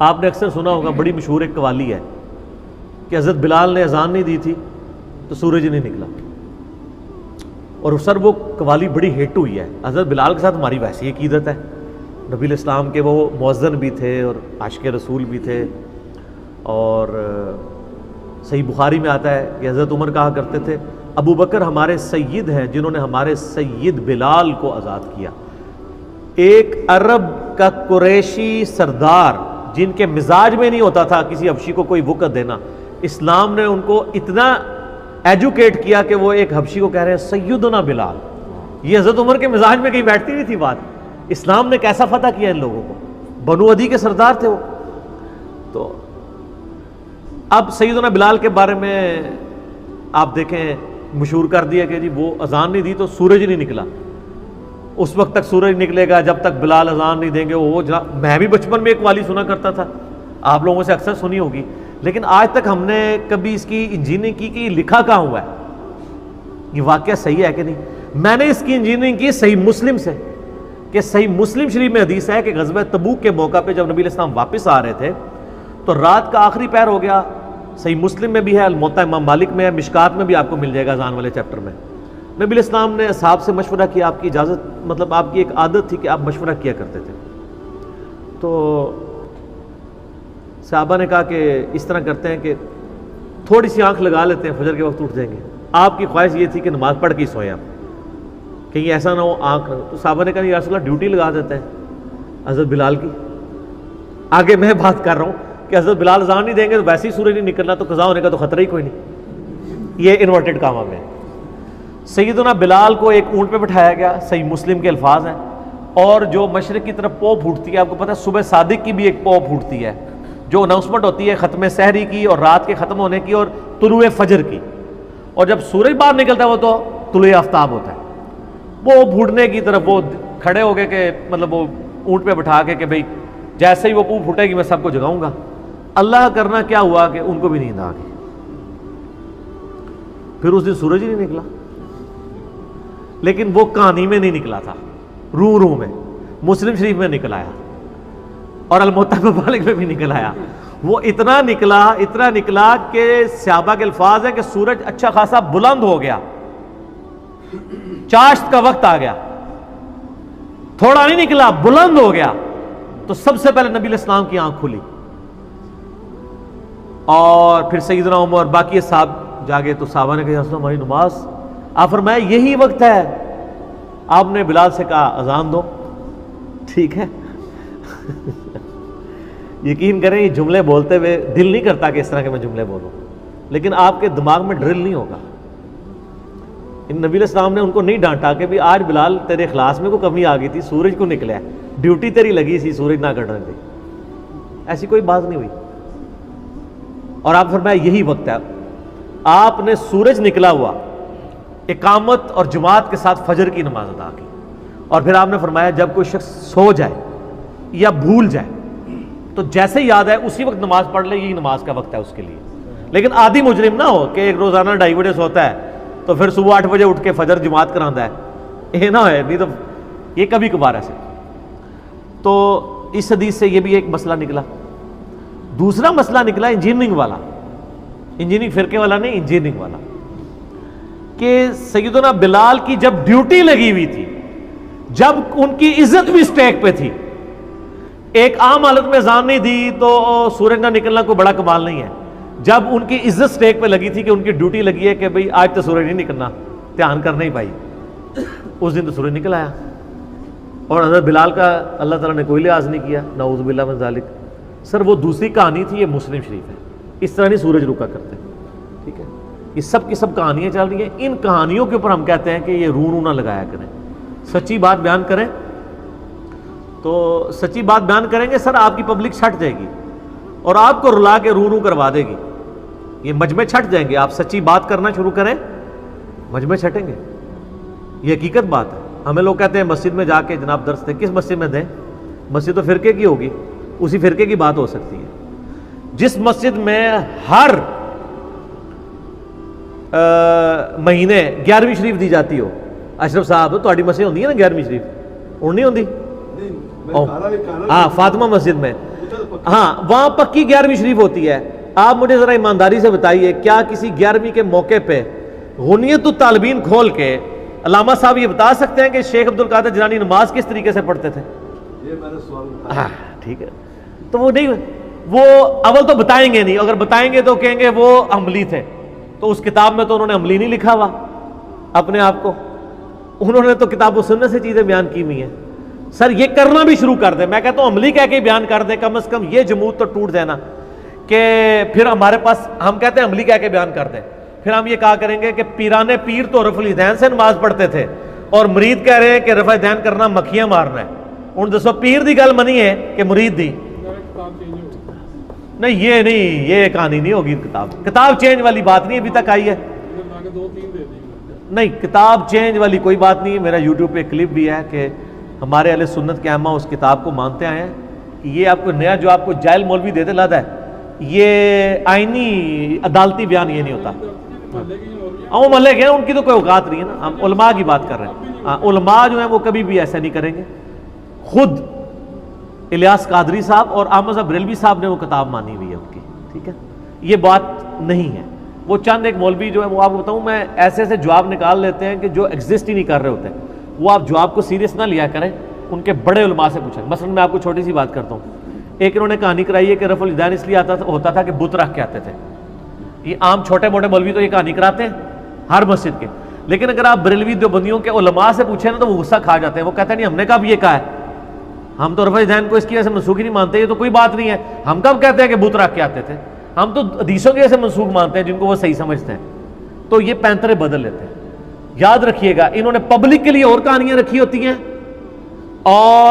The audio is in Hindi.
आपने अक्सर सुना होगा, बड़ी मशहूर एक कवाली है कि हज़रत बिलाल ने अजान नहीं दी थी तो सूरज ही नहीं निकला। और सर वो कवाली बड़ी हिट हुई है। हज़रत बिलाल के साथ हमारी वैसी अकीदत है, नबी इस्लाम के वो मुअज़्ज़िन भी थे और आशिक़ रसूल भी थे। और सही बुखारी में आता है कि हज़रत उमर कहा करते थे, अबू बकर हमारे सैयद हैं जिन्होंने हमारे सैयद बिलाल को आज़ाद किया। एक अरब का कुरैशी सरदार जिनके मिजाज में नहीं होता था किसी हबशी को कोई वक़्त देना, इस्लाम ने उनको इतना एजुकेट किया कि वो एक हबशी को कह रहे हैं सैयदना बिलाल। ये हज़रत उमर के मिजाज में कहीं बैठती नहीं थी बात। इस्लाम ने कैसा फतह किया इन लोगों को, बनु अदी के सरदार थे वो। तो अब सैयदना बिलाल के बारे में आप देखें, मशहूर कर दिया कि जी वो अजान नहीं दी तो सूरज नहीं निकला। उस वक्त तक सूरज निकलेगा जब तक बिलाल अजान नहीं देंगे। वो मैं भी बचपन में एक वाली सुना करता था, आप लोगों से अक्सर सुनी होगी, लेकिन आज तक हमने कभी इसकी इंजीनियरिंग की कि लिखा कहाँ हुआ है, ये वाकया सही है कि नहीं। मैंने इसकी इंजीनियरिंग की सही मुस्लिम से, कि सही मुस्लिम शरीफ में हदीस है कि ग़ज़वा तबूक के मौका पे जब नबी इस्लाम वापस आ रहे थे तो रात का आखिरी पहर हो गया। सही मुस्लिम में भी है, अल-मुवत्ता इमाम मालिक में है, मिशकात में भी आपको मिल जाएगा अज़ान वाले चैप्टर में। नबी इस्लाम ने असहाब से मशवरा किया, आपकी इजाज़त, मतलब आपकी एक आदत थी कि आप मशवरा किया करते थे। तो सहाबा ने कहा कि इस तरह करते हैं कि थोड़ी सी आंख लगा लेते हैं, फजर के वक्त उठ जाएंगे। आपकी ख्वाहिश ये थी कि नमाज पढ़ के ही सोएं आप, कहीं ऐसा ना हो आंख। तो सहाबा ने कहा या रसूल अल्लाह ड्यूटी लगा देते हैं हज़रत बिलाल की। आगे मैं बात कर रहा हूँ कि हज़रत बिलाल अज़ान नहीं देंगे तो वैसे ही सूरज नहीं निकलना, तो कज़ा होने का तो खतरा ही कोई नहीं। ये इन्वर्टेड कामा में सैयदना बिलाल को एक ऊँट पे बिठाया गया, सही मुस्लिम के अल्फाज हैं। और जो मशरिक़ की तरफ पौ फूटती है, आपको पता है सुबह सादिक की भी एक पौ फूटती है, जो अनाउंसमेंट होती है ख़त्म सहरी की और रात के ख़त्म होने की और तुलुए फजर की। और जब सूरज बाहर निकलता है वो तो तुलुए आफ्ताब होता है। वो फूटने की तरफ वो खड़े हो गए कि मतलब वो ऊँट पे बिठा के कि भाई जैसे ही वो पू फूटेगी मैं सबको जगाऊंगा। अल्लाह करना क्या हुआ कि उनको भी नींद आ गई। फिर उस दिन सूरज ही नहीं निकला। लेकिन वो कहानी में नहीं निकला था, रू में, मुस्लिम शरीफ में निकल आया और अल-मुवत्ता मालिक में भी निकल आया। वो इतना निकला कि सहाबा के अल्फाज है कि सूरज अच्छा खासा बुलंद हो गया, चाश्त का वक्त आ गया, थोड़ा नहीं निकला, बुलंद हो गया। तो सबसे पहले नबी इस्लाम की आंख खुली और फिर सैयदना उमर और बाकी साहब जागे। तो साहबा ने कहा हमारी नमाज, आप फरमाया यही वक्त है। आपने बिलाल से कहा अजान दो, ठीक है। यकीन करें ये जुमले बोलते हुए दिल नहीं करता कि इस तरह के मैं जुमले बोलूं, लेकिन आपके दिमाग में ड्रिल नहीं होगा। इन नबी इस्लाम ने उनको नहीं डांटा कि भाई आज बिलाल तेरे इखलास में कोई कमी आ गई थी, सूरज को निकला, ड्यूटी तेरी लगी सी सूरज ना करने दी, ऐसी कोई बात नहीं हुई। और आप फरमाया यही वक्त है। आपने सूरज निकला हुआ इकामत और जमात के साथ फजर की नमाज अदा की। और फिर आपने फरमाया जब कोई शख्स सो जाए या भूल जाए तो जैसे ही याद है उसी वक्त नमाज पढ़ ले, यही नमाज का वक्त है उसके लिए। लेकिन आदि मुजरिम ना हो कि एक रोजाना 2:30 बजे सोता है तो फिर सुबह 8 बजे उठ के फजर जमात कराता है, ये ना है, नहीं तो ये कभी कभार ऐसे। तो इस हदीस से ये भी एक मसला निकला। दूसरा मसला निकला इंजीनियरिंग वाला, इंजीनियरिंग फिरके वाला नहीं, इंजीनियरिंग वाला, कि सैयदना बिलाल की जब ड्यूटी लगी हुई थी, जब उनकी इज्जत भी स्टेक पे थी, एक आम हालत में अज़ान नहीं दी तो सूरज ना निकलना कोई बड़ा कमाल नहीं है। जब उनकी इज्जत स्टेक पे लगी थी कि उनकी ड्यूटी लगी है कि भाई आज तो सूरज नहीं निकलना, ध्यान करना ही भाई, उस दिन तो सूरज निकल आया। और हज़रत बिलाल का अल्लाह ताला ने कोई लिहाज नहीं किया, नाऊज़ु बिल्लाह मिन ज़ालिक। सर वो दूसरी कहानी थी, ये मुस्लिम शरीफ है, इस तरह नहीं सूरज रुका करते, ठीक है। ये सब की सब कहानियाँ चल रही हैं, इन कहानियों के ऊपर हम कहते हैं कि ये रू ना लगाया करें, सच्ची बात बयान करें। तो सच्ची बात बयान करेंगे सर, आपकी पब्लिक छट जाएगी और आपको रुला के रू करवा देगी, ये मजमे छट जाएंगे। आप सच्ची बात करना शुरू करें, मजमे छटेंगे, ये हकीकत बात है। हमें लोग कहते हैं मस्जिद में जाके जनाब दर्स दें, किस मस्जिद में दें? मस्जिद तो फिरके की होगी, उसी फिरके की बात हो सकती है। जिस मस्जिद में हर महीने 11वीं शरीफ दी जाती हो, अशरफ साहब तो मस्जिद होती है ना 11वीं शरीफ, और नहीं होती? हाँ, फातिमा मस्जिद में हाँ, वहां पक्की 11वीं शरीफ होती है। आप मुझे जरा ईमानदारी से बताइए, क्या किसी 11वीं के मौके पे गुनियतुत तालिबीन खोल के अल्लामा साहब ये बता सकते हैं कि शेख अब्दुल कादिर जिलानी नमाज किस तरीके से पढ़ते थे? ये मैंने सवाल। हाँ ठीक है, तो वो नहीं, वो अव्वल तो बताएंगे नहीं, अगर बताएंगे तो कहेंगे वो अमली थे। तो उस किताब में तो उन्होंने अमली नहीं लिखा हुआ अपने आप को, उन्होंने तो किताब सुनने से चीजें बयान की हुई हैं। सर ये करना भी शुरू कर दे, मैं कहता हूं अमली कह के बयान कर दे, कम से कम ये जमूत तो टूट जाए ना कि फिर हमारे पास, हम कहते हैं अमली कह के बयान कर दे, फिर हम ये कहा करेंगे कि पीराने पीर तो रफुल दैन से नमाज पढ़ते थे और मुरीद कह रहे हैं कि रफा दैन करना मक्खियां मारना है। उन दसो पीर दी गल मनी है कि मुरीद दी नहीं, ये नहीं, ये कहानी नहीं होगी। किताब चेंज वाली बात नहीं अभी तक आई है, नहीं किताब चेंज वाली कोई बात नहीं है। मेरा यूट्यूब पे क्लिप भी है कि हमारे अहले सुन्नत के अम्मा उस किताब को मानते आए हैं। ये आपको नया जो आपको जायल मौलवी देते लादा है, ये आईनी अदालती बयान ये नहीं होता। वो मल्ले के उनकी तो कोई औकात नहीं है ना, हम उलमा की बात कर रहे हैं। हाँ, उलमा जो है वो कभी भी ऐसा नहीं करेंगे। खुद इलियास कादरी साहब और अहमद बरेलवी साहब ने वो किताब मानी हुई है उनकी, ठीक है, ये बात नहीं है। वो चंद एक मौलवी जो है वो आपको बताऊं मैं, ऐसे ऐसे जवाब निकाल लेते हैं कि जो एग्जिस्ट ही नहीं कर रहे होते, वो आप जवाब को सीरियस ना लिया करें, उनके बड़े उलमा से पूछें। मसलन मैं आपको छोटी सी बात करता हूँ, एक इन्होंने कहानी कराई है कि रफुल दैन इसलिए होता था कि बुत रख के आते थे। ये आम छोटे मोटे मौलवी तो ये कहानी कराते हैं हर मस्जिद के, लेकिन अगर आप बरेलवी देवबंदियों के उलमा से पूछे ना तो वो गुस्सा खा जाते हैं। वो कहते हैं नहीं हमने कब ये कहा है, हम तो रफुल दैन को इसकी वजह से मनसूख ही नहीं मानते, ये तो कोई बात नहीं है। हम कब कहते हैं कि बुत रख के आते थे, हम तो हदीसों के ऐसे मनसूख मानते हैं जिनको वो सही समझते हैं। तो ये पैंतरे बदल लेते हैं। याद रखिएगा, इन्होंने पब्लिक के लिए और कहानियां रखी होती हैं और